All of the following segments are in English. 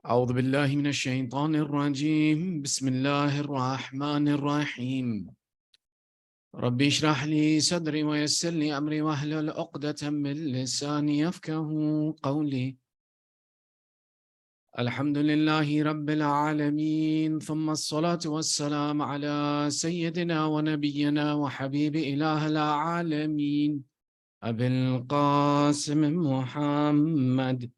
أعوذ بالله من الشيطان الرجيم بسم الله الرحمن الرحيم ربي اشرح لي صدري ويسر لي أمري واحلل عقدة من لساني يفقه قولي الحمد لله رب العالمين ثم الصلاة والسلام على سيدنا ونبينا وحبيب إله العالمين أبي القاسم محمد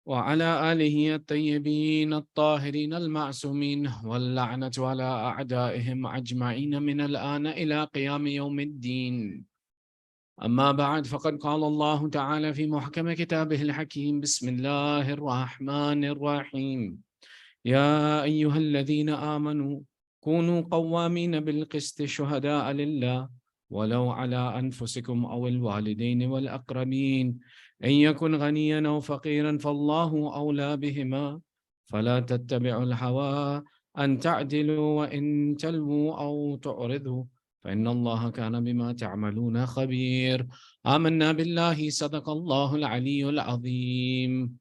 وعلى آله الطيبين الطاهرين المعصومين واللعنة على أعدائهم أجمعين من الآن إلى قيام يوم الدين. أما بعد فقد قال الله تعالى في محكم كتابه الحكيم بسم الله الرحمن الرحيم يا أيها الذين آمنوا كونوا قوامين بالقسط شهداء لله ولو على أنفسكم أو الوالدين والأقربين إن يكن غنيا أو فقيرا فالله أولى بهما فلا تتبعوا الهوى أن تعدلوا وإن تلووا أو تعرضوا فإن الله كان بما تعملون خبير. آمنا بالله صدق الله العلي العظيم.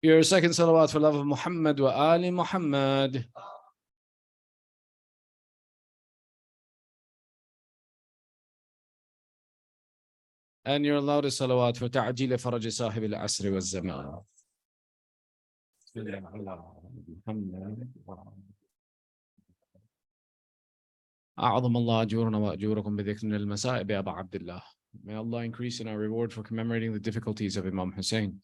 Your second salawat for love of Muhammad wa Ali Muhammad. And your loudest salawat for ta'jil faraj sahib al-asr wa zaman. أعظم الله أجورنا وأجوركم بذكر المسائب أبا عبد الله. May Allah increase in our reward for commemorating the difficulties of Imam Hussain.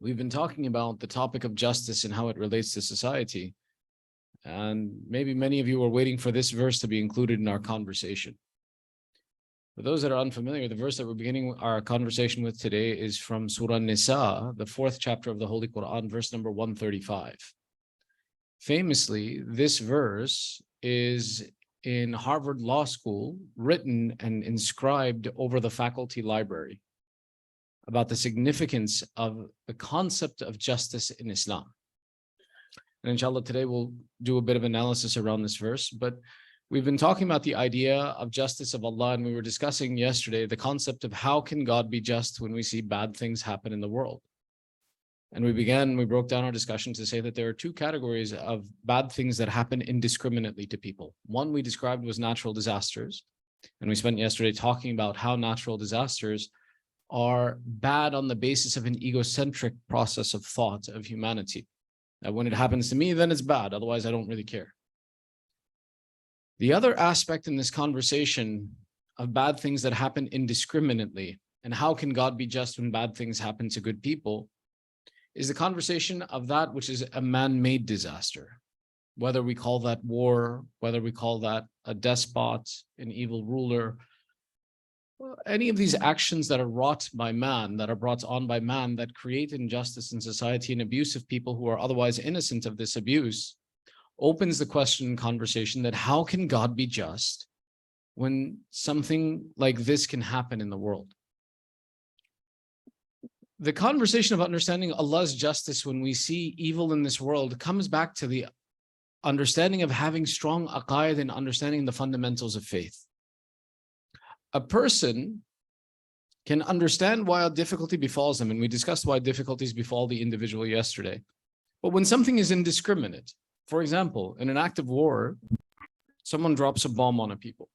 We've been talking about the topic of justice and how it relates to society. And maybe many of you are waiting for this verse to be included in our conversation. For those that are unfamiliar, the verse that we're beginning our conversation with today is from Surah Nisa, the 4th chapter of the Holy Quran, verse number 135. Famously, this verse is in Harvard Law School, written and inscribed over the faculty library about the significance of the concept of justice in Islam. And inshallah, today we'll do a bit of analysis around this verse, but we've been talking about the idea of justice of Allah, and we were discussing yesterday the concept of how can God be just when we see bad things happen in the world. And we broke down our discussion to say that there are two categories of bad things that happen indiscriminately to people. One we described was natural disasters, and we spent yesterday talking about how natural disasters are bad on the basis of an egocentric process of thought of humanity. That when it happens to me, then it's bad. Otherwise, I don't really care. The other aspect in this conversation of bad things that happen indiscriminately and how can God be just when bad things happen to good people is the conversation of that which is a man-made disaster. Whether we call that war, whether we call that a despot, an evil ruler, any of these actions that are wrought by man, that are brought on by man, that create injustice in society and abuse of people who are otherwise innocent of this abuse, opens the question and conversation that how can God be just when something like this can happen in the world? The conversation of understanding Allah's justice when we see evil in this world comes back to the understanding of having strong aqaid and understanding the fundamentals of faith. A person can understand why a difficulty befalls them, and we discussed why difficulties befall the individual yesterday. But when something is indiscriminate, for example, in an act of war, someone drops a bomb on a people.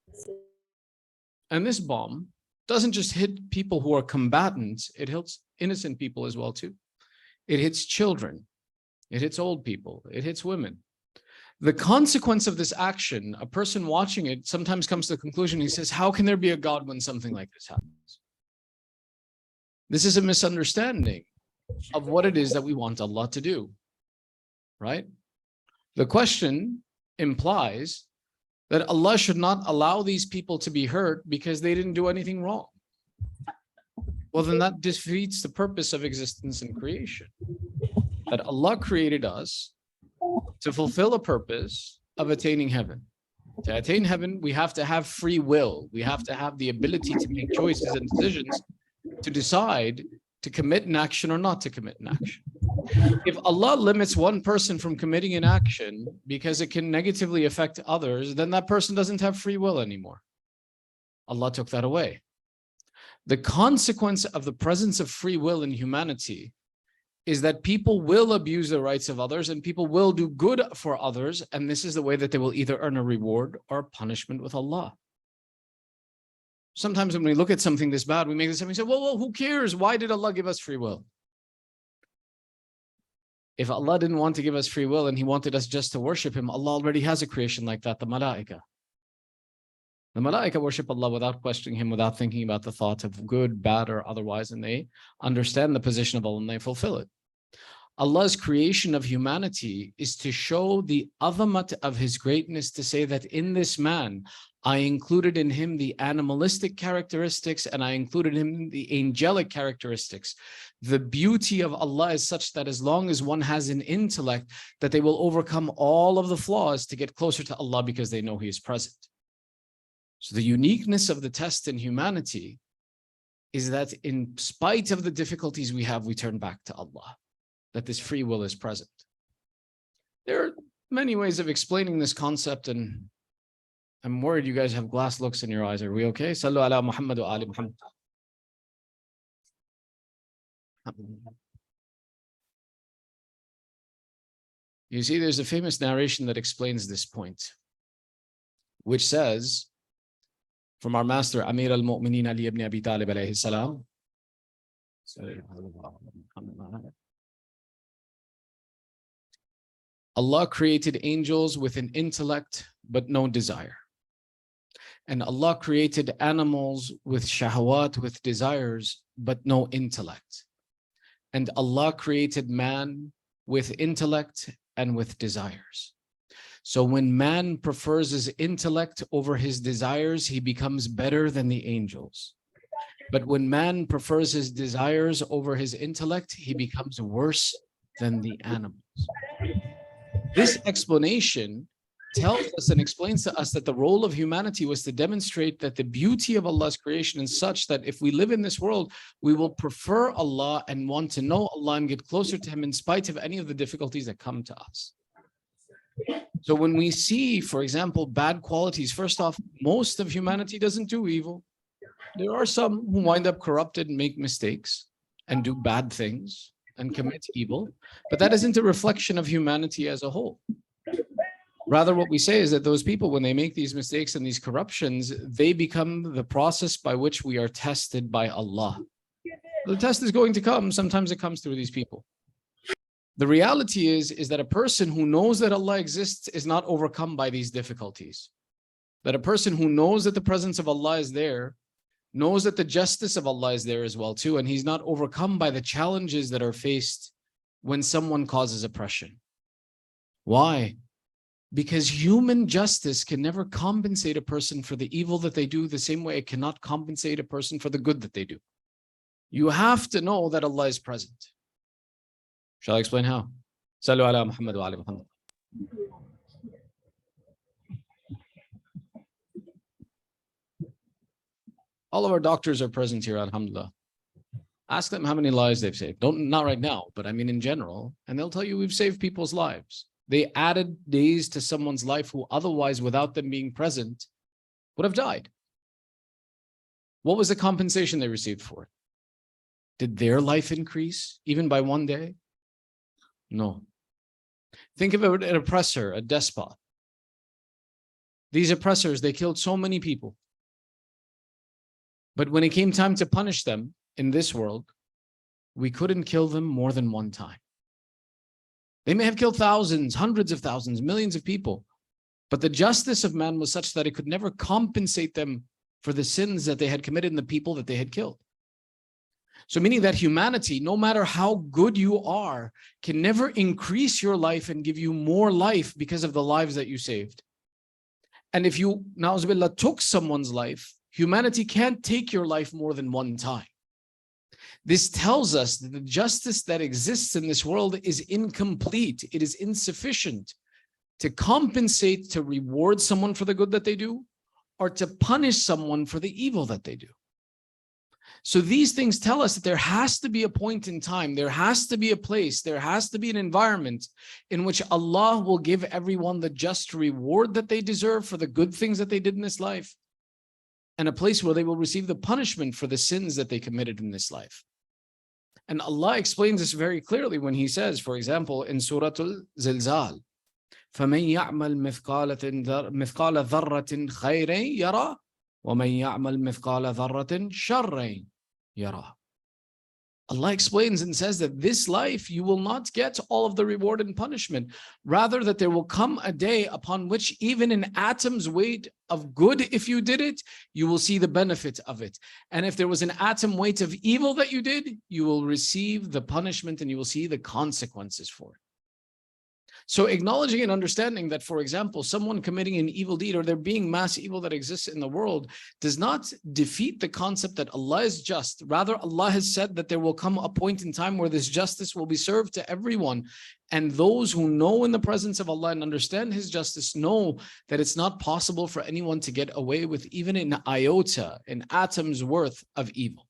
And this bomb doesn't just hit people who are combatants, it hits innocent people as well too. It hits children, it hits old people, it hits women. The consequence of this action, a person watching it sometimes comes to the conclusion, he says, how can there be a God when something like this happens? This is a misunderstanding of what it is that we want Allah to do, right? The question implies that Allah should not allow these people to be hurt because they didn't do anything wrong. Well, then that defeats the purpose of existence and creation. That Allah created us to fulfill a purpose of attaining heaven. To attain heaven, we have to have free will. We have to have the ability to make choices and decisions to decide to commit an action or not to commit an action. If Allah limits one person from committing an action because it can negatively affect others, then that person doesn't have free will anymore. Allah took that away. The consequence of the presence of free will in humanity is that people will abuse the rights of others and people will do good for others. And this is the way that they will either earn a reward or punishment with Allah. Sometimes when we look at something this bad, we make this and we say, well, who cares? Why did Allah give us free will? If Allah didn't want to give us free will and He wanted us just to worship Him, Allah already has a creation like that, the malaika. The malaika worship Allah without questioning Him, without thinking about the thought of good, bad, or otherwise, and they understand the position of Allah and they fulfill it. Allah's creation of humanity is to show the azamat of His greatness, to say that in this man, I included in him the animalistic characteristics and I included in him the angelic characteristics. The beauty of Allah is such that as long as one has an intellect, that they will overcome all of the flaws to get closer to Allah because they know He is present. So the uniqueness of the test in humanity is that in spite of the difficulties we have, we turn back to Allah, that this free will is present. There are many ways of explaining this concept, and I'm worried you guys have glass looks in your eyes. Are we okay? Sallu ala Muhammad wa ali Muhammad. You see, there's a famous narration that explains this point, which says, from our master Amir al-Mu'mineen Ali ibn Abi Talib alayhi salam, Allah created angels with an intellect but no desire. And Allah created animals with shahwat, with desires, but no intellect. And Allah created man with intellect and with desires. So when man prefers his intellect over his desires, he becomes better than the angels. But when man prefers his desires over his intellect, he becomes worse than the animals. This explanation tells us and explains to us that the role of humanity was to demonstrate that the beauty of Allah's creation is such that if we live in this world, we will prefer Allah and want to know Allah and get closer to Him in spite of any of the difficulties that come to us. So when we see, for example, bad qualities, first off, most of humanity doesn't do evil. There are some who wind up corrupted and make mistakes and do bad things and commit evil, but that isn't a reflection of humanity as a whole. Rather, what we say is that those people, when they make these mistakes and these corruptions, they become the process by which we are tested by Allah. The test is going to come. Sometimes it comes through these people. The reality is that a person who knows that Allah exists is not overcome by these difficulties. That a person who knows that the presence of Allah is there, knows that the justice of Allah is there as well too, and he's not overcome by the challenges that are faced when someone causes oppression. Why? Because human justice can never compensate a person for the evil that they do the same way it cannot compensate a person for the good that they do. You have to know that Allah is present. Shall I explain how? Sallu ala Muhammad wa ali Muhammad. All of our doctors are present here, alhamdulillah. Ask them how many lives they've saved. Not right now, but I mean in general. And they'll tell you we've saved people's lives. They added days to someone's life who otherwise, without them being present, would have died. What was the compensation they received for it? Did their life increase even by one day? No. Think of an oppressor, a despot. These oppressors, they killed so many people. But when it came time to punish them in this world, we couldn't kill them more than one time. They may have killed thousands, hundreds of thousands, millions of people, but the justice of man was such that it could never compensate them for the sins that they had committed and the people that they had killed. So meaning that humanity, no matter how good you are, can never increase your life and give you more life because of the lives that you saved. And if you, na'uzubillah, took someone's life, humanity can't take your life more than one time. This tells us that the justice that exists in this world is incomplete. It is insufficient to compensate, to reward someone for the good that they do, or to punish someone for the evil that they do. So these things tell us that there has to be a point in time, there has to be a place, there has to be an environment in which Allah will give everyone the just reward that they deserve for the good things that they did in this life, and a place where they will receive the punishment for the sins that they committed in this life. And Allah explains this very clearly when He says, for example, in Surah Al-Zilzal, فَمَنْ يَعْمَلْ مِثْقَالَ ذَرَّةٍ خَيْرًا يَرَى وَمَنْ يَعْمَلْ مِثْقَالَ ذَرَّةٍ شَرًّا يَرَى. Allah explains and says that this life you will not get all of the reward and punishment. Rather, that there will come a day upon which even an atom's weight of good, if you did it, you will see the benefit of it. And if there was an atom weight of evil that you did, you will receive the punishment and you will see the consequences for it. So acknowledging and understanding that, for example, someone committing an evil deed or there being mass evil that exists in the world does not defeat the concept that Allah is just. Rather, Allah has said that there will come a point in time where this justice will be served to everyone. And those who know in the presence of Allah and understand His justice know that it's not possible for anyone to get away with even an iota, an atom's worth of evil.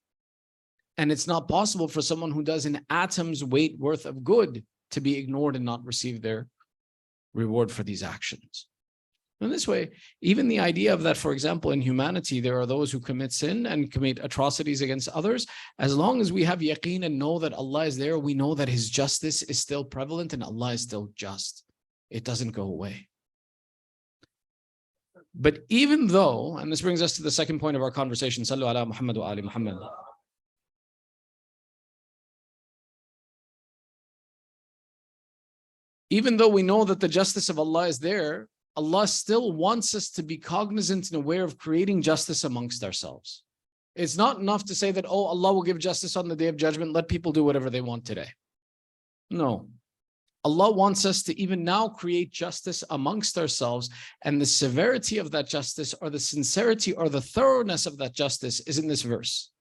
And it's not possible for someone who does an atom's weight worth of good to be ignored and not receive their reward for these actions. In this way, even the idea of that, for example, in humanity, there are those who commit sin and commit atrocities against others. As long as we have yaqeen and know that Allah is there, we know that His justice is still prevalent and Allah is still just. It doesn't go away. But even though, and this brings us to the second point of our conversation, Sallu ala Muhammad wa ali Muhammad. Even though we know that the justice of Allah is there, Allah still wants us to be cognizant and aware of creating justice amongst ourselves. It's not enough to say that, oh, Allah will give justice on the Day of Judgment, let people do whatever they want today. No. Allah wants us to even now create justice amongst ourselves, and the severity of that justice or the sincerity or the thoroughness of that justice is in this verse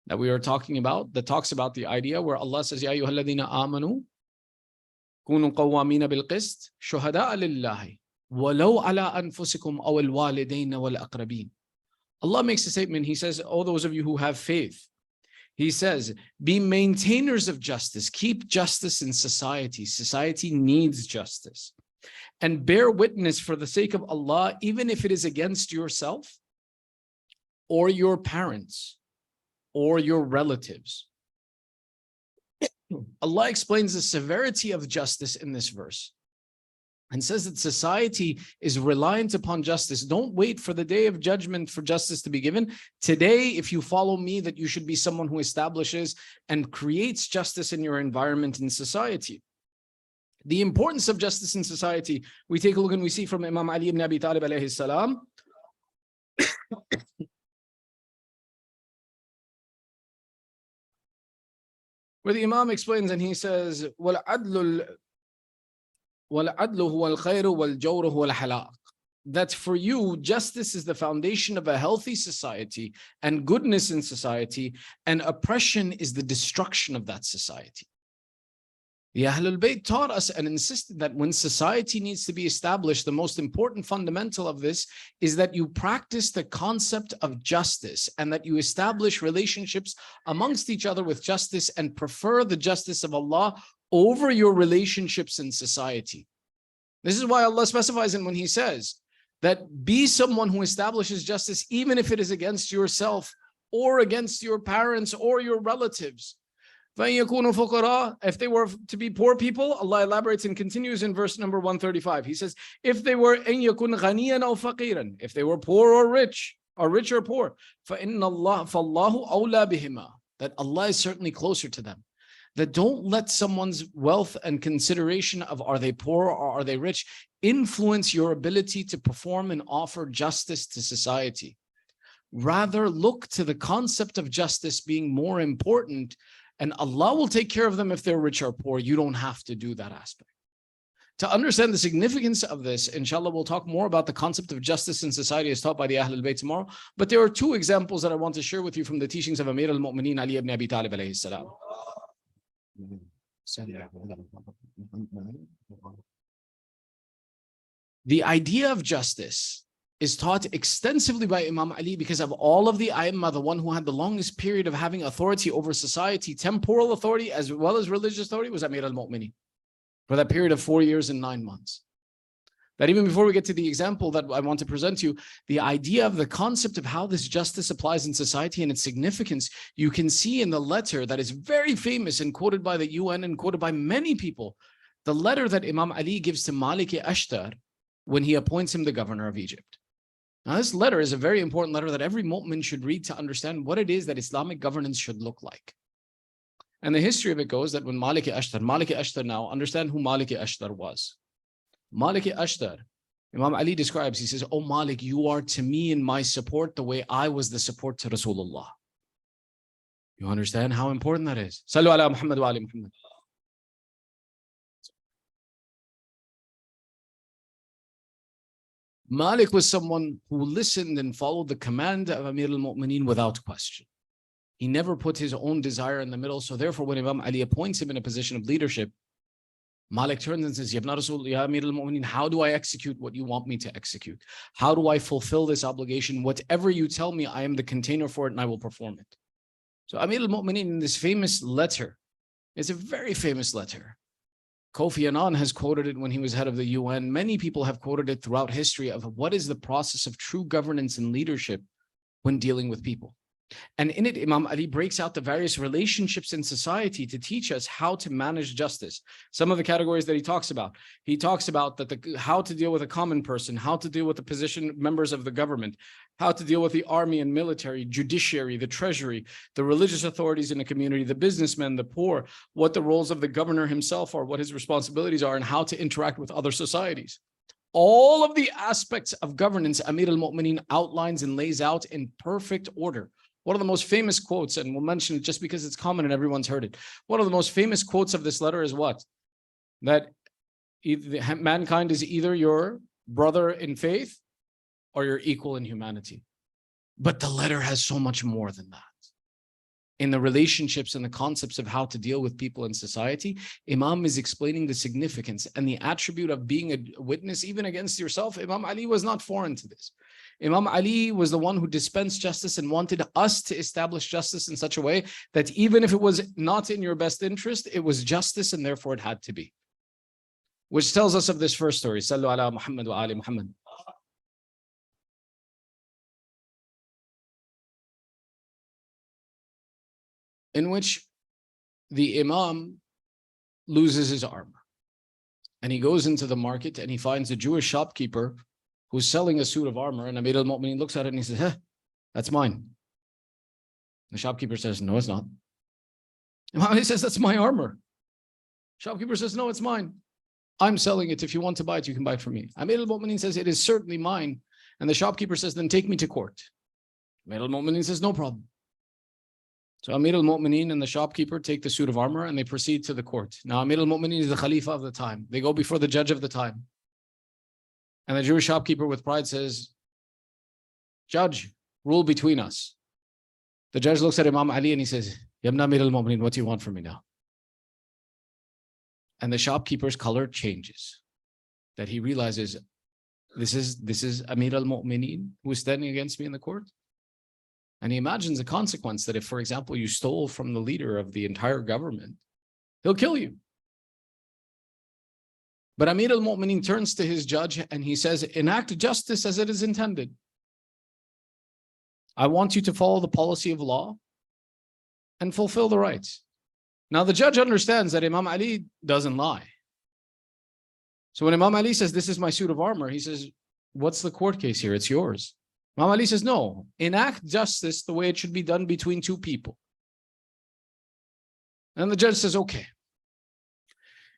that we are talking about, that talks about the idea where Allah says, Ya ayyuhalladhina amanu كونوا قوامين بالقسط شهداء لله ولو على أنفسكم أو الوالدين والأقربين. Allah makes a statement. He says, oh, those of you who have faith, He says, be maintainers of justice. Keep justice in society. Society needs justice. And bear witness for the sake of Allah, even if it is against yourself or your parents or your relatives. Allah explains the severity of justice in this verse and says that society is reliant upon justice. Don't wait for the Day of Judgment for justice to be given. Today, if you follow me, that you should be someone who establishes and creates justice in your environment in society. The importance of justice in society, we take a look and we see from Imam Ali ibn Abi Talib alayhi salam. Where the Imam explains and he says, وَالْعَدْلُ هُوَ الْخَيْرُ وَالْجَوْرُ هُوَ الْحَلَاقُ. That for you, justice is the foundation of a healthy society and goodness in society, and oppression is the destruction of that society. The Ahlul Bayt taught us and insisted that when society needs to be established, the most important fundamental of this is that you practice the concept of justice and that you establish relationships amongst each other with justice and prefer the justice of Allah over your relationships in society. This is why Allah specifies it when He says that be someone who establishes justice even if it is against yourself or against your parents or your relatives. If they were to be poor people, Allah elaborates and continues in verse number 135. He says, if they were if they were poor or rich or poor, that Allah is certainly closer to them. That don't let someone's wealth and consideration of are they poor or are they rich influence your ability to perform and offer justice to society. Rather, look to the concept of justice being more important. And Allah will take care of them if they're rich or poor. You don't have to do that aspect. To understand the significance of this, inshallah, we'll talk more about the concept of justice in society as taught by the Ahlul Bayt tomorrow. But there are two examples that I want to share with you from the teachings of Amir al-Mu'mineen Ali ibn Abi Talib alayhi salam. The idea of justice is taught extensively by Imam Ali because of all of the A'immah, the one who had the longest period of having authority over society, temporal authority as well as religious authority, was Amir al-Mu'mineen for that period of 4 years and 9 months. That even before we get to the example that I want to present to you, the idea of the concept of how this justice applies in society and its significance, you can see in the letter that is very famous and quoted by the UN and quoted by many people, the letter that Imam Ali gives to Malik-i-Ashtar when he appoints him the governor of Egypt. Now, this letter is a very important letter that every mu'min should read to understand what it is that Islamic governance should look like. And the history of it goes that when Malik-i-Ashtar now, understand who Malik-i-Ashtar was. Malik-i-Ashtar, Imam Ali describes, he says, "Oh Malik, you are to me in my support the way I was the support to Rasulullah." You understand how important that is? Sallu ala Muhammad wa ali Muhammad. Malik was someone who listened and followed the command of Amir al-Mu'mineen without question. He never put his own desire in the middle. So therefore, when Imam Ali appoints him in a position of leadership, Malik turns and says, Ya Amir al-Mu'mineen, how do I execute what you want me to execute? How do I fulfill this obligation? Whatever you tell me, I am the container for it and I will perform it. So Amir al-Mu'mineen in this famous letter, it's a very famous letter. Kofi Annan has quoted it when he was head of the UN. Many people have quoted it throughout history of what is the process of true governance and leadership when dealing with people. And in it, Imam Ali breaks out the various relationships in society to teach us how to manage justice. Some of the categories that he talks about that how to deal with a common person, how to deal with the position members of the government, how to deal with the army and military, judiciary, the treasury, the religious authorities in the community, the businessmen, the poor, what the roles of the governor himself are, what his responsibilities are, and how to interact with other societies. All of the aspects of governance, Amir al-Mu'mineen outlines and lays out in perfect order. One of the most famous quotes, and we'll mention it just because it's common and everyone's heard it. One of the most famous quotes of this letter is what? That mankind is either your brother in faith or your equal in humanity. But the letter has so much more than that. In the relationships and the concepts of how to deal with people in society, Imam is explaining the significance and the attribute of being a witness even against yourself. Imam Ali was not foreign to this. Imam Ali was the one who dispensed justice and wanted us to establish justice in such a way that even if it was not in your best interest, it was justice and therefore it had to be. Which tells us of this first story. Sallu ala Muhammad wa ali Muhammad. In which the Imam loses his armor. And he goes into the market and he finds a Jewish shopkeeper who's selling a suit of armor, and Amir al-Mu'mineen looks at it and he says, that's mine. The shopkeeper says, no, it's not. Imam Ali says, that's my armor. Shopkeeper says, no, it's mine. I'm selling it. If you want to buy it, you can buy it from me. Amir al-Mu'mineen says, it is certainly mine. And the shopkeeper says, then take me to court. Amir al-Mu'mineen says, no problem. So Amir al-Mu'mineen and the shopkeeper take the suit of armor and they proceed to the court. Now Amir al-Mu'mineen is the Khalifa of the time. They go before the judge of the time. And the Jewish shopkeeper with pride says, Judge, rule between us. The judge looks at Imam Ali and he says, Yabna Amir al-Mu'mineen, what do you want from me now? And the shopkeeper's color changes. That he realizes, this is Amir al-Mu'mineen who is standing against me in the court. And he imagines a consequence that if, for example, you stole from the leader of the entire government, he'll kill you. But Amir al-Mu'mineen turns to his judge and he says, enact justice as it is intended. I want you to follow the policy of law and fulfill the rights. Now the judge understands that Imam Ali doesn't lie. So when Imam Ali says, this is my suit of armor, he says, what's the court case here? It's yours. Imam Ali says, no, enact justice the way it should be done between two people. And the judge says, okay.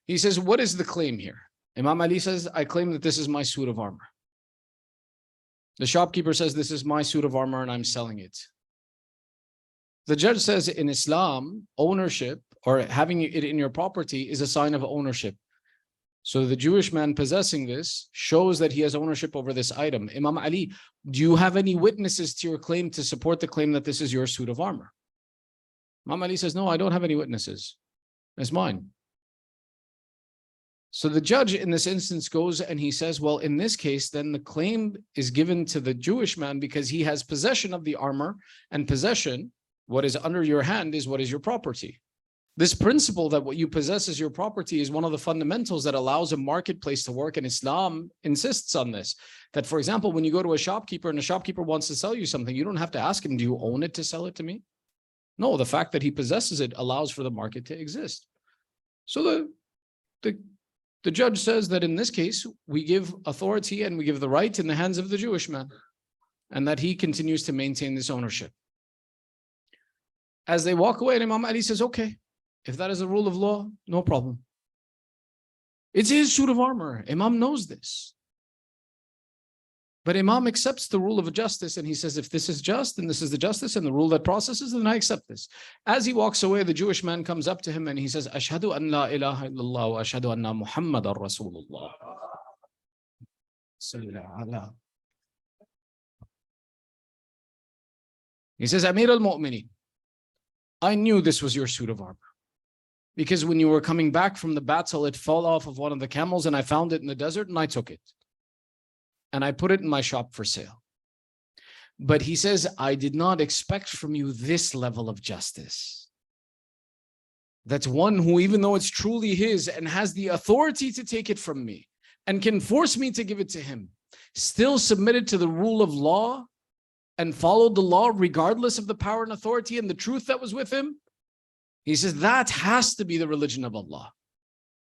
He says, what is the claim here? Imam Ali says, I claim that this is my suit of armor. The shopkeeper says, this is my suit of armor and I'm selling it. The judge says, in Islam, ownership or having it in your property is a sign of ownership. So the Jewish man possessing this shows that he has ownership over this item. Imam Ali, do you have any witnesses to your claim to support the claim that this is your suit of armor? Imam Ali says, no, I don't have any witnesses. It's mine. So the judge in this instance goes and he says, well, in this case, then the claim is given to the Jewish man because he has possession of the armor, and possession, what is under your hand, is what is your property. This principle that what you possess is your property is one of the fundamentals that allows a marketplace to work, and Islam insists on this. That, for example, when you go to a shopkeeper and a shopkeeper wants to sell you something, you don't have to ask him, do you own it to sell it to me? No, the fact that he possesses it allows for the market to exist. So the judge says that in this case, we give authority and we give the right in the hands of the Jewish man, and that he continues to maintain this ownership. As they walk away, and Imam Ali says, okay, if that is a rule of law, no problem. It's his suit of armor. Imam knows this. But Imam accepts the rule of justice, and he says, if this is just, and this is the justice and the rule that processes, then I accept this. As he walks away, the Jewish man comes up to him and he says, Ashhadu an la ilaha illallah wa ashhadu anna Muhammadan Rasulullah. He says, Amir al-Mu'minin, I knew this was your suit of armor, because when you were coming back from the battle, it fell off of one of the camels, and I found it in the desert, and I took it. And I put it in my shop for sale. But he says, I did not expect from you this level of justice. That's one who, even though it's truly his and has the authority to take it from me and can force me to give it to him, still submitted to the rule of law and followed the law regardless of the power and authority and the truth that was with him. He says, that has to be the religion of Allah.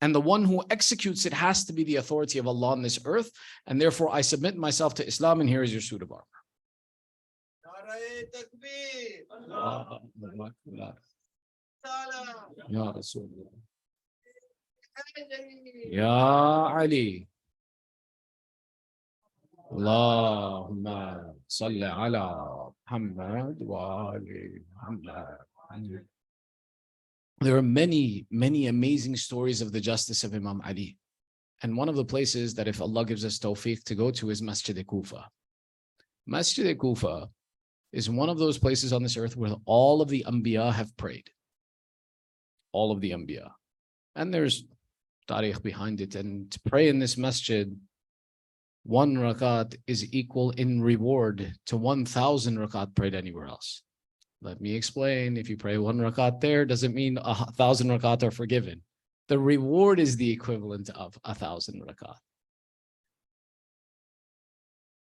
And the one who executes it has to be the authority of Allah on this earth. And therefore, I submit myself to Islam, and here is your suit of armor. Ya Rasulullah. Ya Ali. Allahumma salli ala Muhammad wa ali Muhammad. There are many, many amazing stories of the justice of Imam Ali. And one of the places that, if Allah gives us tawfiq to go to, is Masjid-e-Kufa. Masjid-e-Kufa is one of those places on this earth where all of the Anbiya have prayed. All of the Anbiya. And there's tariq behind it. And to pray in this masjid, 1 rakat is equal in reward to 1,000 rakat prayed anywhere else. Let me explain. If you pray 1 rakat there, doesn't mean 1,000 rakat are forgiven. The reward is the equivalent of 1,000 rakat.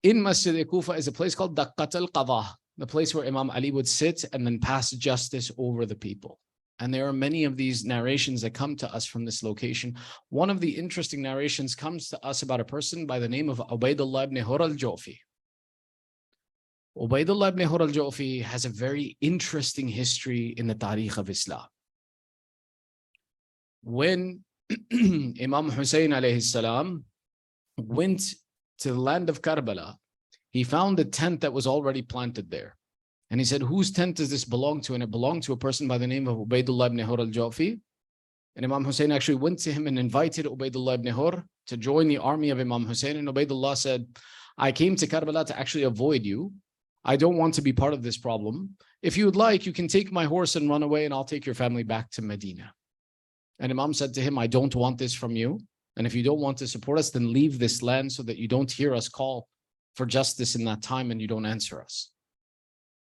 In Masjid-e-Kufa is a place called Daqqat al-Qadha, the place where Imam Ali would sit and then pass justice over the people. And there are many of these narrations that come to us from this location. One of the interesting narrations comes to us about a person by the name of Ubaydullah ibn Hur al-Ju'fi. Ubaydullah ibn Hur al-Ju'fi has a very interesting history in the tariq of Islam. When Imam Hussain alayhi salam went to the land of Karbala, he found a tent that was already planted there. And he said, whose tent does this belong to? And it belonged to a person by the name of Ubaydullah ibn Hur al-Ju'fi. And Imam Hussain actually went to him and invited Ubaydullah ibn Hur to join the army of Imam Hussain. And Ubaydullah said, I came to Karbala to actually avoid you. I don't want to be part of this problem. If you would like, you can take my horse and run away, and I'll take your family back to Medina. And Imam said to him, I don't want this from you. And if you don't want to support us, then leave this land so that you don't hear us call for justice in that time and you don't answer us.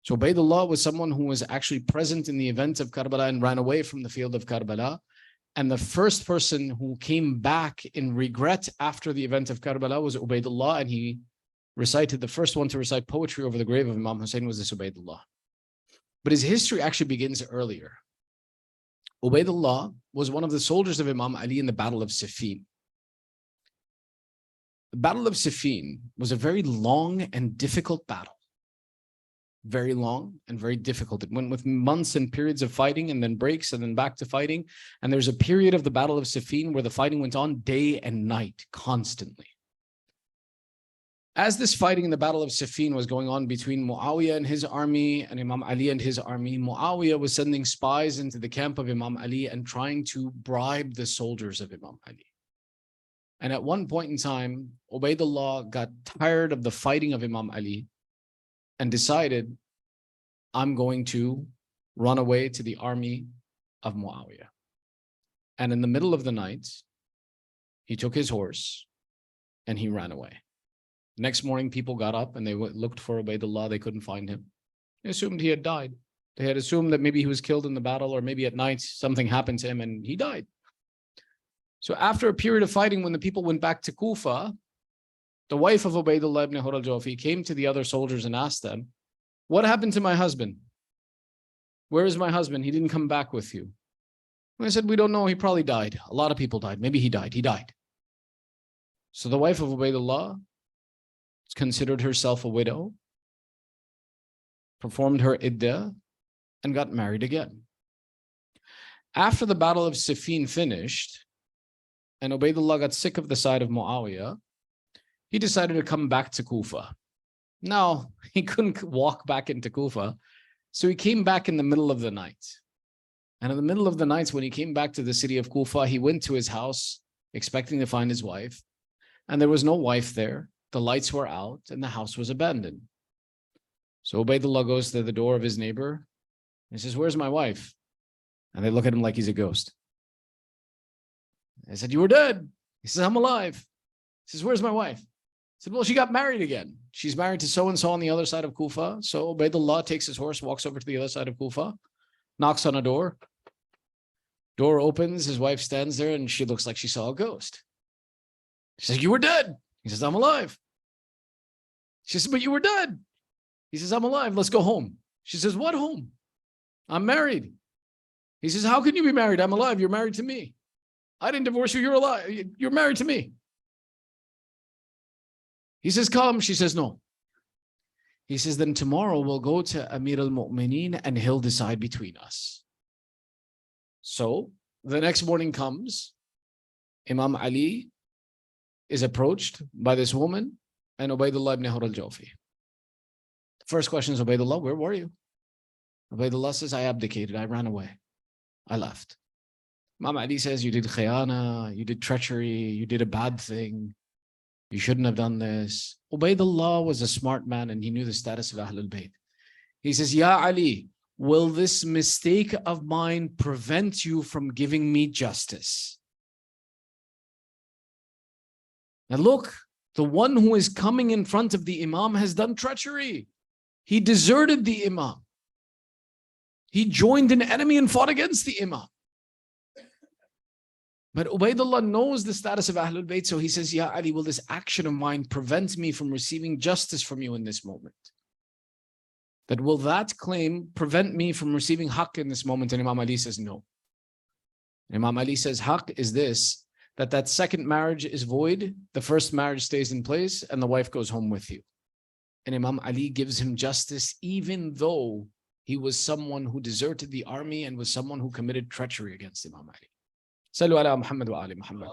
So Ubaydullah was someone who was actually present in the event of Karbala and ran away from the field of Karbala. And the first person who came back in regret after the event of Karbala was Ubaydullah, and he recited, the first one to recite poetry over the grave of Imam Hussain was this Ubaydullah. But his history actually begins earlier. Ubaydullah was one of the soldiers of Imam Ali in the Battle of Siffin. The Battle of Siffin was a very long and difficult battle. Very long and very difficult. It went with months and periods of fighting and then breaks and then back to fighting. And there's a period of the Battle of Siffin where the fighting went on day and night constantly. As this fighting in the Battle of Siffin was going on between Muawiyah and his army and Imam Ali and his army, Muawiyah was sending spies into the camp of Imam Ali and trying to bribe the soldiers of Imam Ali. And at one point in time, Ubaydullah got tired of the fighting of Imam Ali and decided, I'm going to run away to the army of Muawiyah. And in the middle of the night, He took his horse and he ran away. Next morning, people got up and they looked for Ubaydullah. They couldn't find him. They assumed he had died. They had assumed that maybe he was killed in the battle, or maybe at night something happened to him and he died. So after a period of fighting, when the people went back to Kufa, the wife of Ubaydullah ibn Hur al-Jawfi came to the other soldiers and asked them, "What happened to my husband? Where is my husband? He didn't come back with you." And they said, "We don't know. He probably died. A lot of people died. Maybe he died. He died." So the wife of Ubaydullah considered herself a widow, performed her iddah, and got married again. After the battle of Siffin finished, and Ubaydullah got sick of the side of Muawiyah, he decided to come back to Kufa. Now, he couldn't walk back into Kufa, so he came back in the middle of the night. And in the middle of the night, when he came back to the city of Kufa, he went to his house, expecting to find his wife, and there was no wife there. The lights were out, and the house was abandoned. So Ubaydullah goes to the door of his neighbor, and he says, "Where's my wife?" And they look at him like he's a ghost. They said, "You were dead." He says, "I'm alive." He says, "Where's my wife?" He said, "Well, she got married again. She's married to so-and-so on the other side of Kufa." So Ubaydullah takes his horse, walks over to the other side of Kufa, knocks on a door. Door opens, his wife stands there, and she looks like she saw a ghost. She says, "You were dead." He says, "I'm alive." She says, "But you were dead." He says, "I'm alive. Let's go home." She says, "What home? I'm married." He says, "How can you be married? I'm alive. You're married to me. I didn't divorce you. You're alive. You're married to me." He says, "Come." She says, "No." He says, "Then tomorrow we'll go to Amir al-Mu'mineen and he'll decide between us." So the next morning comes, Imam Ali is approached by this woman and Ubaydullah ibn Hur al-Jawfi. First question is, "Ubaydullah, where were you?" Ubaydullah says, "I abdicated. I ran away. I left." Imam Ali says, "You did khayana, you did treachery, you did a bad thing. You shouldn't have done this." Ubaydullah was a smart man and he knew the status of Ahlul Bayt. He says, "Ya Ali, will this mistake of mine prevent you from giving me justice?" Now look, the one who is coming in front of the Imam has done treachery. He deserted the Imam. He joined an enemy and fought against the Imam. But Ubaydullah knows the status of Ahlul Bayt, so he says, "Ya Ali, will this action of mine prevent me from receiving justice from you in this moment?" That will that claim prevent me from receiving haqq in this moment? And Imam Ali says, "No." And Imam Ali says, "Haqq is this, that second marriage is void, the first marriage stays in place, and the wife goes home with you." And Imam Ali gives him justice, even though he was someone who deserted the army and was someone who committed treachery against Imam Ali. Sallu ala Muhammad wa ali Muhammad.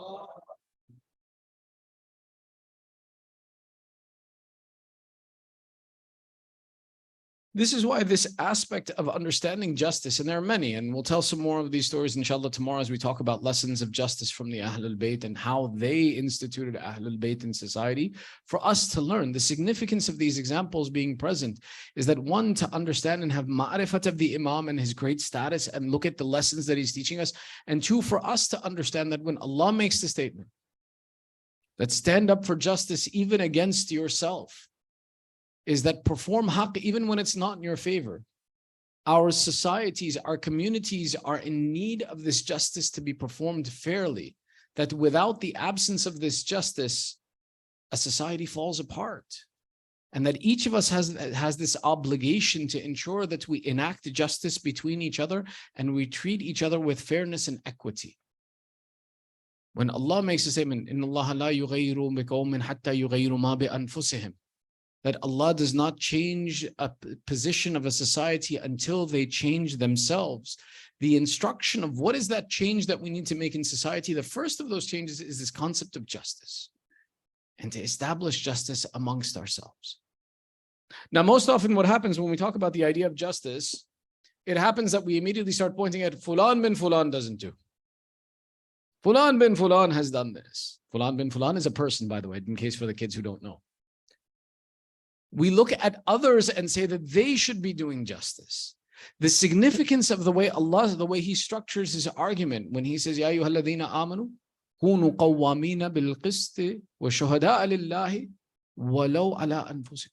This is why this aspect of understanding justice, and there are many, and we'll tell some more of these stories inshallah tomorrow as we talk about lessons of justice from the Ahlul Bayt and how they instituted Ahlul Bayt in society. For us to learn the significance of these examples being present is that, one, to understand and have ma'rifat of the Imam and his great status and look at the lessons that he's teaching us, and two, for us to understand that when Allah makes the statement that stand up for justice even against yourself, is that perform haqq even when it's not in your favor. Our societies, our communities are in need of this justice to be performed fairly, that without the absence of this justice, a society falls apart. And that each of us has this obligation to ensure that we enact justice between each other and we treat each other with fairness and equity. When Allah makes a statement, إِنَّ اللَّهَ لَا يُغَيِّرُ بِقَوْمٍ حَتَّى يُغَيِّرُ مَا بِأَنفُسِهِمْ, that Allah does not change a position of a society until they change themselves. The instruction of what is that change that we need to make in society, the first of those changes is this concept of justice, and to establish justice amongst ourselves. Now, most often what happens when we talk about the idea of justice, it happens that we immediately start pointing at Fulan bin Fulan doesn't do. Fulan bin Fulan has done this. Fulan bin Fulan is a person, by the way, in case for the kids who don't know. We look at others and say that they should be doing justice. The significance of the way Allah, the way He structures His argument when He says, Ya ayyuhalladhina amanu, كونوا قوامين بالقسط وشهداء لله ولو على أنفسكم.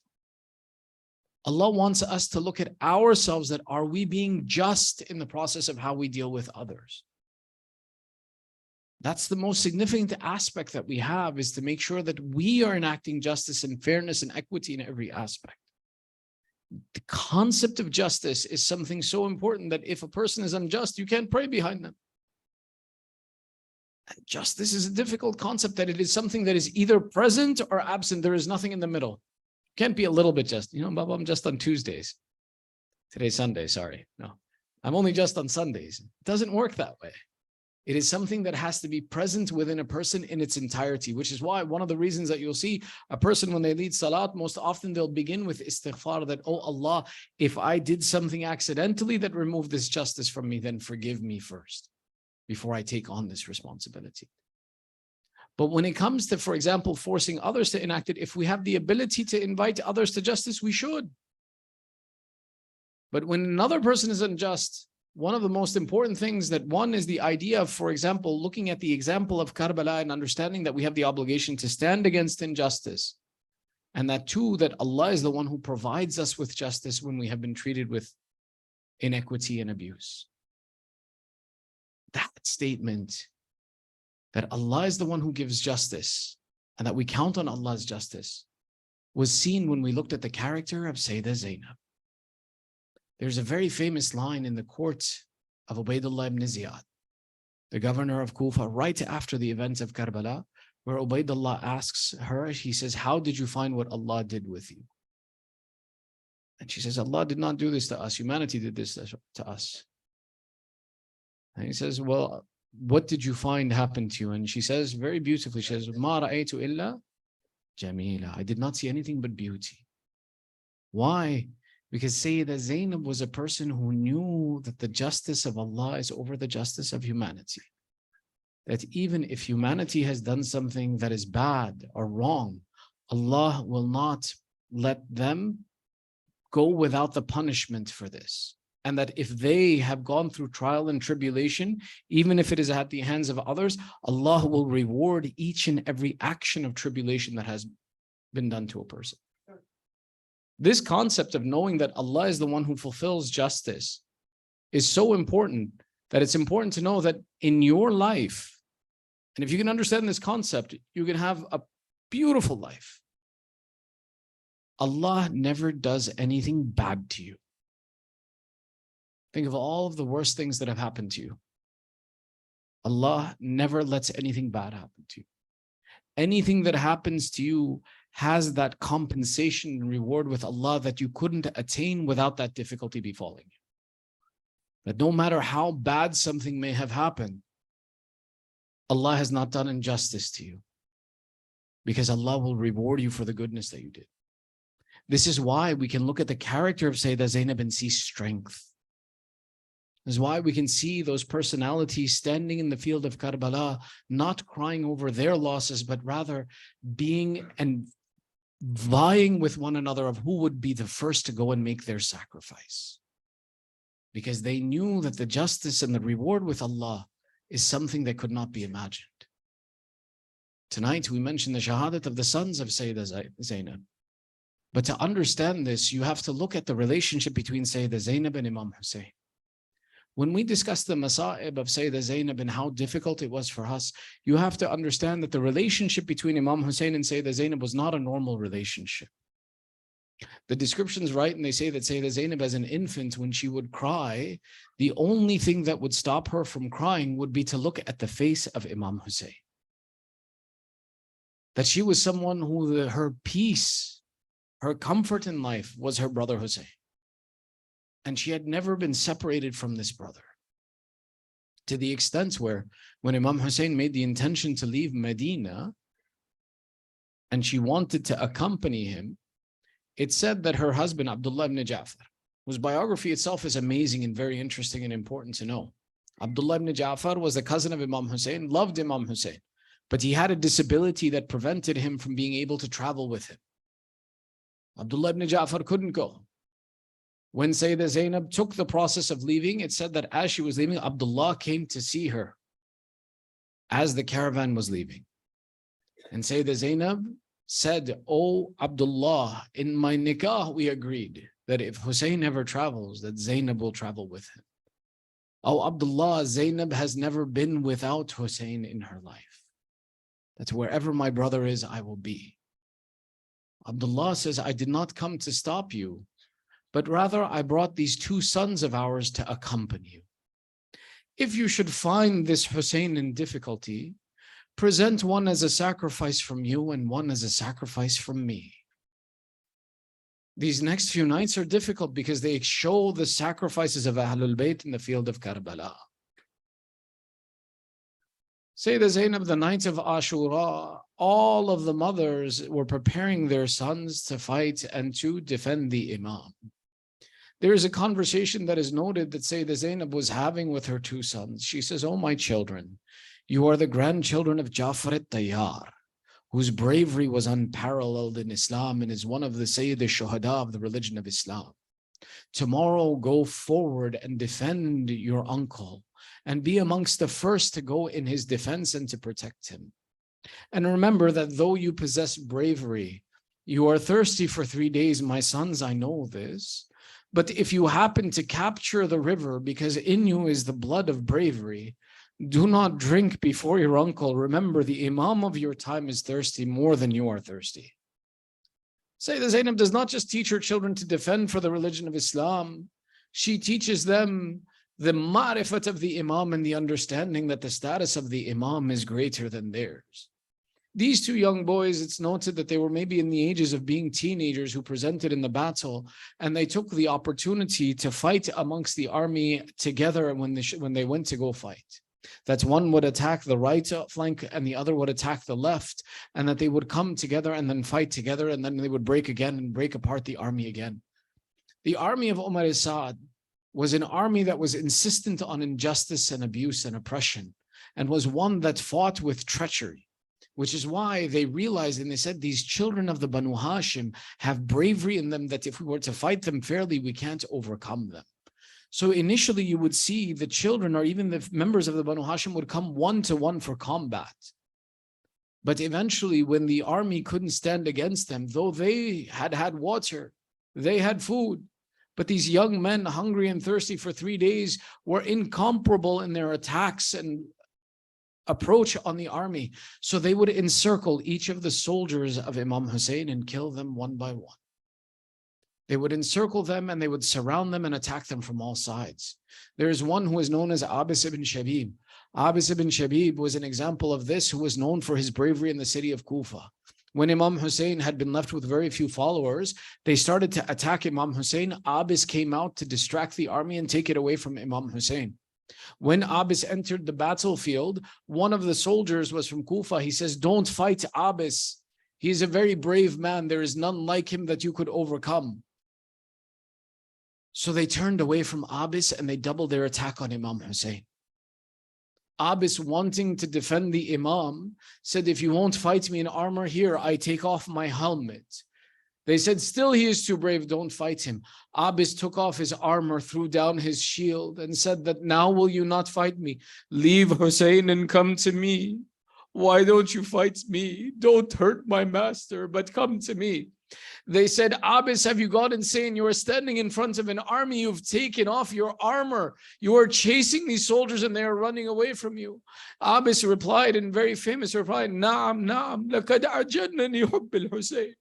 Allah wants us to look at ourselves, that are we being just in the process of how we deal with others? That's the most significant aspect that we have, is to make sure that we are enacting justice and fairness and equity in every aspect. The concept of justice is something so important that if a person is unjust, you can't pray behind them. And justice is a difficult concept, that it is something that is either present or absent. There is nothing in the middle. Can't be a little bit just. You know, Baba, I'm just on Tuesdays. Today's Sunday, sorry. No, I'm only just on Sundays. It doesn't work that way. It is something that has to be present within a person in its entirety, which is why one of the reasons that you'll see a person when they lead salat, most often they'll begin with istighfar, that, oh Allah, if I did something accidentally that removed this justice from me, then forgive me first before I take on this responsibility. But when it comes to, for example, forcing others to enact it, if we have the ability to invite others to justice, we should. But when another person is unjust, one of the most important things, that one is the idea of, for example, looking at the example of Karbala and understanding that we have the obligation to stand against injustice. And that two, that Allah is the one who provides us with justice when we have been treated with inequity and abuse. That statement, that Allah is the one who gives justice and that we count on Allah's justice, was seen when we looked at the character of Sayyidah Zainab. There's a very famous line in the court of Ubaidullah ibn Ziyad, the governor of Kufa, right after the events of Karbala, where Ubaidullah asks her, he says, how did you find what Allah did with you? And she says, Allah did not do this to us. Humanity did this to us. And he says, well, what did you find happened to you? And she says very beautifully, she says, Ma ra'aytu illa jamila. I did not see anything but beauty. Why? Because Sayyidah Zainab was a person who knew that the justice of Allah is over the justice of humanity. That even if humanity has done something that is bad or wrong, Allah will not let them go without the punishment for this. And that if they have gone through trial and tribulation, even if it is at the hands of others, Allah will reward each and every action of tribulation that has been done to a person. This concept of knowing that Allah is the one who fulfills justice is so important, that it's important to know that in your life, and if you can understand this concept, you can have a beautiful life. Allah never does anything bad to you. Think of all of the worst things that have happened to you. Allah never lets anything bad happen to you. Anything that happens to you has that compensation and reward with Allah that you couldn't attain without that difficulty befalling you. That no matter how bad something may have happened, Allah has not done injustice to you, because Allah will reward you for the goodness that you did. This is why we can look at the character of Sayyidah Zainab and see strength. This is why we can see those personalities standing in the field of Karbala, not crying over their losses, but rather being and vying with one another of who would be the first to go and make their sacrifice. Because they knew that the justice and the reward with Allah is something that could not be imagined. Tonight we mention the shahadat of the sons of Sayyidah Zainab. But to understand this, you have to look at the relationship between Sayyidah Zainab and Imam Hussain. When we discuss the masa'ib of Sayyidah Zainab and how difficult it was for us, you have to understand that the relationship between Imam Hussain and Sayyidah Zainab was not a normal relationship. The descriptions right, and they say that Sayyidah Zainab as an infant, when she would cry, the only thing that would stop her from crying would be to look at the face of Imam Hussain. That she was someone who her peace, her comfort in life was her brother Hussain. And she had never been separated from this brother. To the extent where when Imam Hussain made the intention to leave Medina and she wanted to accompany him, it said that her husband, Abdullah ibn Ja'far, whose biography itself is amazing and very interesting and important to know. Abdullah ibn Ja'far was the cousin of Imam Hussain, loved Imam Hussain, but he had a disability that prevented him from being able to travel with him. Abdullah ibn Ja'far couldn't go. When Sayyidah Zainab took the process of leaving, it said that as she was leaving, Abdullah came to see her. as the caravan was leaving. And Sayyidah Zainab said, "Oh Abdullah, in my nikah we agreed that if Hussein ever travels, that Zainab will travel with him. Oh Abdullah, Zainab has never been without Hussein in her life. That wherever my brother is, I will be." Abdullah says, "I did not come to stop you, but rather I brought these two sons of ours to accompany you. If you should find this Hussein in difficulty, present one as a sacrifice from you and one as a sacrifice from me." These next few nights are difficult because they show the sacrifices of Ahlul Bayt in the field of Karbala. Sayyidah Zainab, the night of Ashura, all of the mothers were preparing their sons to fight and to defend the Imam. There is a conversation that is noted that Sayyidah Zainab was having with her two sons. She says, "Oh, my children, you are the grandchildren of Ja'far al-Tayyar, whose bravery was unparalleled in Islam and is one of the Sayyid al-Shuhada of the religion of Islam. Tomorrow go forward and defend your uncle and be amongst the first to go in his defense and to protect him. And remember that though you possess bravery, you are thirsty for 3 days. My sons, I know this. But if you happen to capture the river, because in you is the blood of bravery, do not drink before your uncle. Remember, the Imam of your time is thirsty more than you are thirsty." Sayyidah Zainab does not just teach her children to defend for the religion of Islam. She teaches them the ma'rifat of the Imam and the understanding that the status of the Imam is greater than theirs. These two young boys, it's noted that they were maybe in the ages of being teenagers who presented in the battle, and they took the opportunity to fight amongst the army together when they went to go fight. That one would attack the right flank and the other would attack the left, and that they would come together and then fight together, and then they would break again and break apart the army again. The army of Umar al-Sa'd was an army that was insistent on injustice and abuse and oppression, and was one that fought with treachery, which is why they realized and they said, these children of the Banu Hashim have bravery in them that if we were to fight them fairly, we can't overcome them. So initially you would see the children or even the members of the Banu Hashim would come one-to-one for combat. But eventually when the army couldn't stand against them, though they had had water, they had food, but these young men, hungry and thirsty for 3 days, were incomparable in their attacks and approach on the army. So they would encircle each of the soldiers of Imam Hussein and kill them one by one. They would encircle them and they would surround them and attack them from all sides. There is one who is known as Abis ibn Shabib. Abis ibn Shabib was an example of this, who was known for his bravery in the city of Kufa. When Imam Hussein had been left with very few followers, they started to attack Imam Hussein. Abis came out to distract the army and take it away from Imam Hussein. When Abis entered the battlefield, one of the soldiers was from Kufa. He says, "Don't fight Abis. He is a very brave man. There is none like him that you could overcome." So they turned away from Abis and they doubled their attack on Imam Hussein. Abis, wanting to defend the Imam, said, "If you won't fight me in armor, here, I take off my helmet." They said, "Still he is too brave, don't fight him." Abis took off his armor, threw down his shield and said that, "Now will you not fight me? Leave Hussein and come to me. Why don't you fight me? Don't hurt my master, but come to me." They said, "Abis, have you gone insane? You are standing in front of an army. You've taken off your armor. You are chasing these soldiers and they are running away from you." Abis replied in very famous reply, "Naam, naam, laqad ajannani hubb al-Hussein."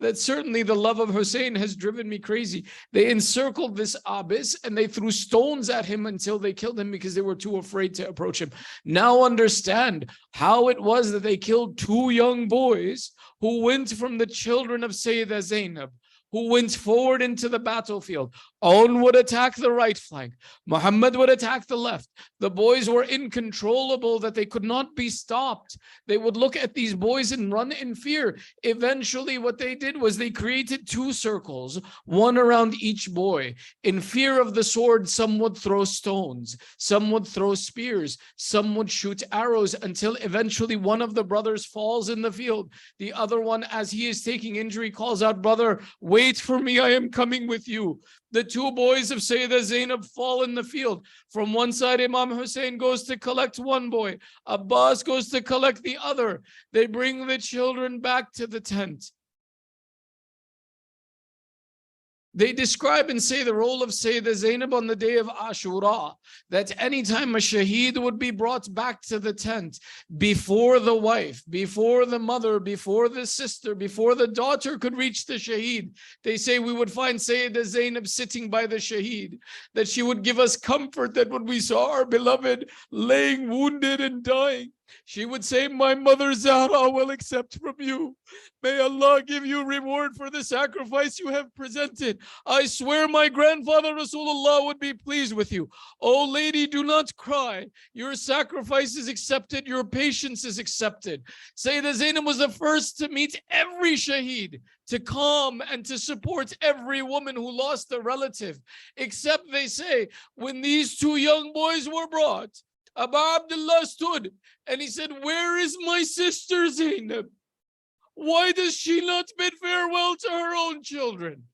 That certainly the love of Hussein has driven me crazy. They encircled this Abis and they threw stones at him until they killed him because they were too afraid to approach him. Now understand how it was that they killed two young boys who went from the children of Sayyidah Zainab, who went forward into the battlefield. Aun would attack the right flank. Muhammad would attack the left. The boys were uncontrollable, that they could not be stopped. They would look at these boys and run in fear. Eventually what they did was they created two circles, one around each boy. In fear of the sword, some would throw stones, some would throw spears, some would shoot arrows, until eventually one of the brothers falls in the field. The other one, as he is taking injury, calls out, "Brother, wait wait for me, I am coming with you. The two boys of Sayyidah Zainab fall in the field. From one side, Imam Hussain goes to collect one boy. Abbas goes to collect the other. They bring the children back to the tent. They describe and say the role of Sayyidah Zainab on the day of Ashura, that anytime a shaheed would be brought back to the tent, before the wife, before the mother, before the sister, before the daughter could reach the shaheed, they say we would find Sayyidah Zainab sitting by the shaheed, that she would give us comfort that when we saw our beloved laying wounded and dying, she would say, my mother Zahra will accept from you. May Allah give you reward for the sacrifice you have presented. I swear my grandfather Rasulullah would be pleased with you. Oh lady, do not cry. Your sacrifice is accepted. Your patience is accepted. Sayyidah Zainab was the first to meet every shaheed, to calm and to support every woman who lost a relative. Except, they say, when these two young boys were brought, Abu Abdullah stood and he said, where is my sister Zainab? Why does she not bid farewell to her own children?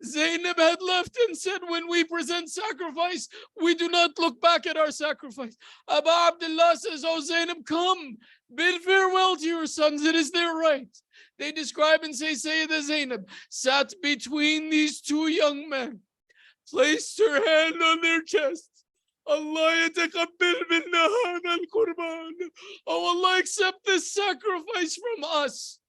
Zainab had left and said, when we present sacrifice, we do not look back at our sacrifice. Abu Abdullah says, oh Zainab, come, bid farewell to your sons. It is their right. They describe and say, Sayyidah Zainab sat between these two young men, placed her hand on their chest. Allah yataqabbal minna hadha al-qurban. Oh Allah, accept this sacrifice from us.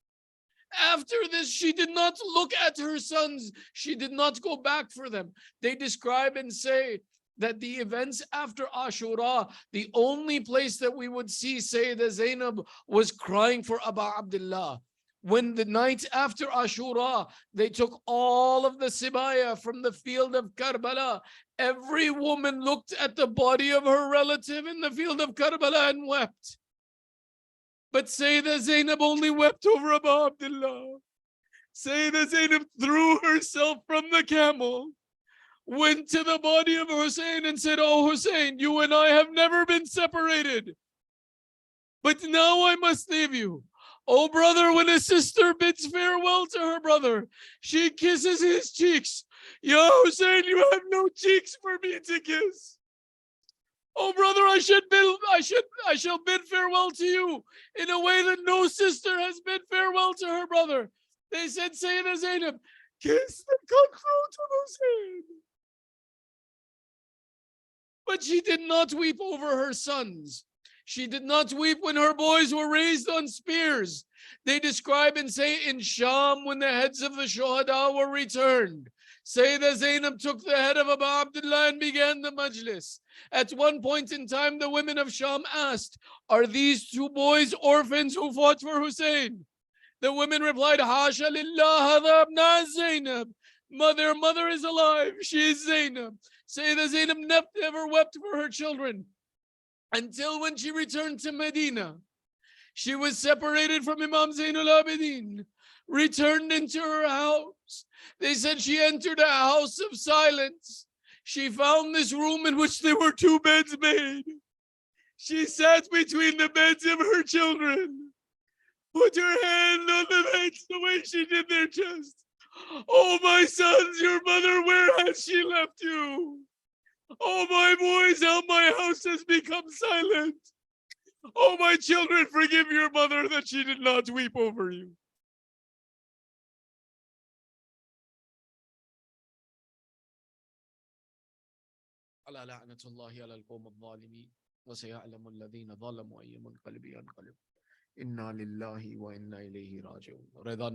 After this, she did not look at her sons. She did not go back for them. They describe and say that the events after Ashura, the only place that we would see Sayyidah Zainab was crying for Abu Abdullah. When the night after Ashura, they took all of the sibaya from the field of Karbala. Every woman looked at the body of her relative in the field of Karbala and wept. But Sayyidah Zainab only wept over Abu Abdullah. Sayyidah Zainab threw herself from the camel, went to the body of Hussain and said, oh Hussain, you and I have never been separated, but now I must leave you. Oh brother, when a sister bids farewell to her brother, she kisses his cheeks. Ya Hussain, you have no cheeks for me to kiss. Oh brother, I shall bid farewell to you in a way that no sister has bid farewell to her brother. They said, Sayyidah Zainab, kiss the cutthroat of Hussain. But she did not weep over her sons. She did not weep when her boys were raised on spears. They describe and say in Sham, when the heads of the Shuhada were returned, Sayyidah Zainab took the head of Abu Abdullah and began the majlis. At one point in time, the women of Sham asked, are these two boys orphans who fought for Hussein? The women replied, Hasha lillah, hadha abna Zainab. Their mother is alive, she is Zainab. Sayyidah Zainab never wept for her children until when she returned to Medina. She was separated from Imam Zainul Abidin, returned into her house. They said she entered a house of silence. She found this room in which there were two beds made. She sat between the beds of her children, put her hand on the beds the way she did their chest. Oh, my sons, your mother, where has she left you? Oh, my boys, how my house has become silent. Oh, my children, forgive your mother that she did not weep over you. على لعنة الله على القوم الظالمين وسيعلم الذين ظلموا أي منقلب ينقلب إنا لله وإنا إليه راجعون رضا